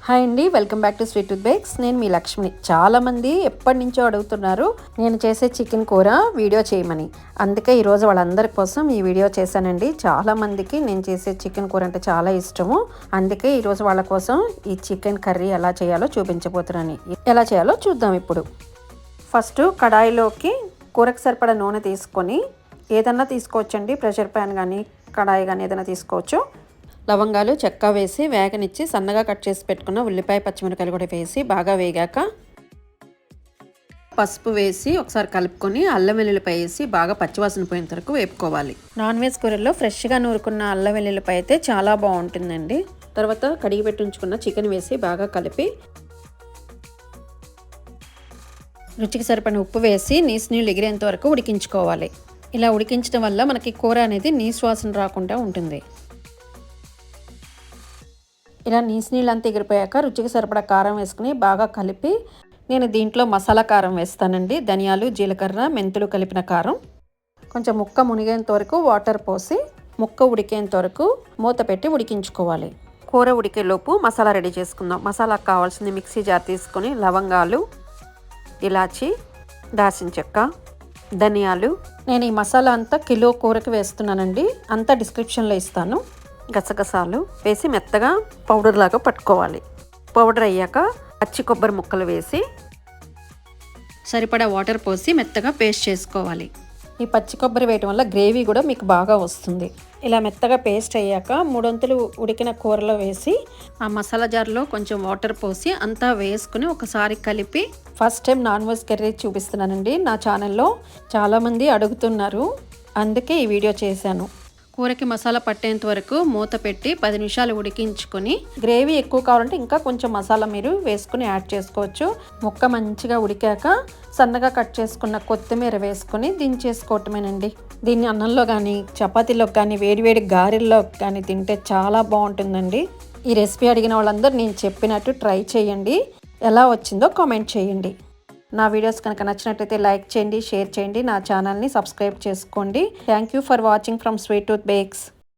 Hi అండి, welcome back to sweet tooth bakes. నేను మీ లక్ష్మిని. చాలామంది ఎప్పటి నుంచో అడుగుతున్నారు నేను చేసే చికెన్ కూర వీడియో చేయమని. అందుకే ఈరోజు వాళ్ళందరి కోసం ఈ వీడియో చేశానండి. చాలామందికి నేను చేసే చికెన్ కూర అంటే చాలా ఇష్టము. అందుకే ఈరోజు వాళ్ళ కోసం ఈ చికెన్ కర్రీ ఎలా చేయాలో చూపించబోతున్నాను. ఎలా చేయాలో చూద్దాం ఇప్పుడు. ఫస్ట్ కడాయిలోకి కూరకు సరిపడా నూనె తీసుకొని, ఏదన్నా తీసుకోవచ్చండి, ప్రెషర్ ప్యాన్ కానీ కడాయి కానీ ఏదైనా తీసుకోవచ్చు. లవంగాలు, చెక్క వేసి వేగనిచ్చి సన్నగా కట్ చేసి పెట్టుకున్న ఉల్లిపాయ, పచ్చిమిరకాయలు కూడా వేసి బాగా వేగాక పసుపు వేసి ఒకసారి కలుపుకొని అల్లం వెల్లుల్లిపాయ వేసి బాగా పచ్చివాసన పోయేంత వరకు వేపుకోవాలి. నాన్ వెజ్ కూరల్లో ఫ్రెష్గా నూరుకున్న అల్లం వెల్లుల్లిపాయ అయితే చాలా బాగుంటుందండి. తర్వాత కడిగి పెట్టి ఉంచుకున్న చికెన్ వేసి బాగా కలిపి రుచికి సరిపడిన ఉప్పు వేసి నీళ్ళు ఎగిరేంత వరకు ఉడికించుకోవాలి. ఇలా ఉడికించడం వల్ల మనకి కూర అనేది నీసు వాసన రాకుండా ఉంటుంది. ఇలా నీళ్ళంతా ఎగిరిపోయాక రుచికి సరిపడా కారం వేసుకుని బాగా కలిపి, నేను దీంట్లో మసాలా కారం వేస్తానండి. ధనియాలు, జీలకర్ర, మెంతులు కలిపిన కారం. కొంచెం ముక్క మునిగేంత వరకు వాటర్ పోసి ముక్క ఉడికేంత వరకు మూత పెట్టి ఉడికించుకోవాలి. కూర ఉడికేలోపు మసాలా రెడీ చేసుకుందాం. మసాలాకు కావాల్సింది మిక్సీ జార్ తీసుకొని లవంగాలు, ఇలాచి, దాల్చిన చెక్క, ధనియాలు. నేను ఈ మసాలా అంతా కిలో కూరకి వేస్తున్నానండి. అంతా డిస్క్రిప్షన్లో ఇస్తాను. గసగసాలు వేసి మెత్తగా పౌడర్ లాగా పట్టుకోవాలి. పౌడర్ అయ్యాక పచ్చి కొబ్బరి ముక్కలు వేసి సరిపడా వాటర్ పోసి మెత్తగా పేస్ట్ చేసుకోవాలి. ఈ పచ్చి కొబ్బరి వేయటం వల్ల గ్రేవీ కూడా మీకు బాగా వస్తుంది. ఇలా మెత్తగా పేస్ట్ అయ్యాక 3 వంతులు ఉడికిన కూరలో వేసి ఆ మసాలా జార్లో కొంచెం వాటర్ పోసి అంతా వేసుకుని ఒకసారి కలిపి, first time non veg curry చూపిస్తున్నానండి నా ఛానల్లో. చాలామంది అడుగుతున్నారు, అందుకే ఈ వీడియో చేశాను. కూరకి మసాలా పట్టేంత వరకు మూత పెట్టి 10 నిమిషాలు ఉడికించుకొని, గ్రేవీ ఎక్కువ కావాలంటే ఇంకా కొంచెం మసాలా మీరు వేసుకుని యాడ్ చేసుకోవచ్చు. ముక్క మంచిగా ఉడికాక సన్నగా కట్ చేసుకున్న కొత్తిమీర వేసుకొని దించేసుకోవటమేనండి. దీన్ని అన్నంలో కానీ, చపాతీలో కానీ, వేడివేడి గారెల్లో కానీ తింటే చాలా బాగుంటుందండి. ఈ రెసిపీ అడిగిన వాళ్ళందరూ నేను చెప్పినట్టు ట్రై చేయండి. ఎలా వచ్చిందో కామెంట్ చేయండి. నా వీడియోస్ కనుక నచ్చినట్లయితే లైక్ చేయండి, షేర్ చేయండి, నా ఛానల్ని సబ్స్క్రైబ్ చేసుకోండి. Thank you for watching from sweet tooth bakes.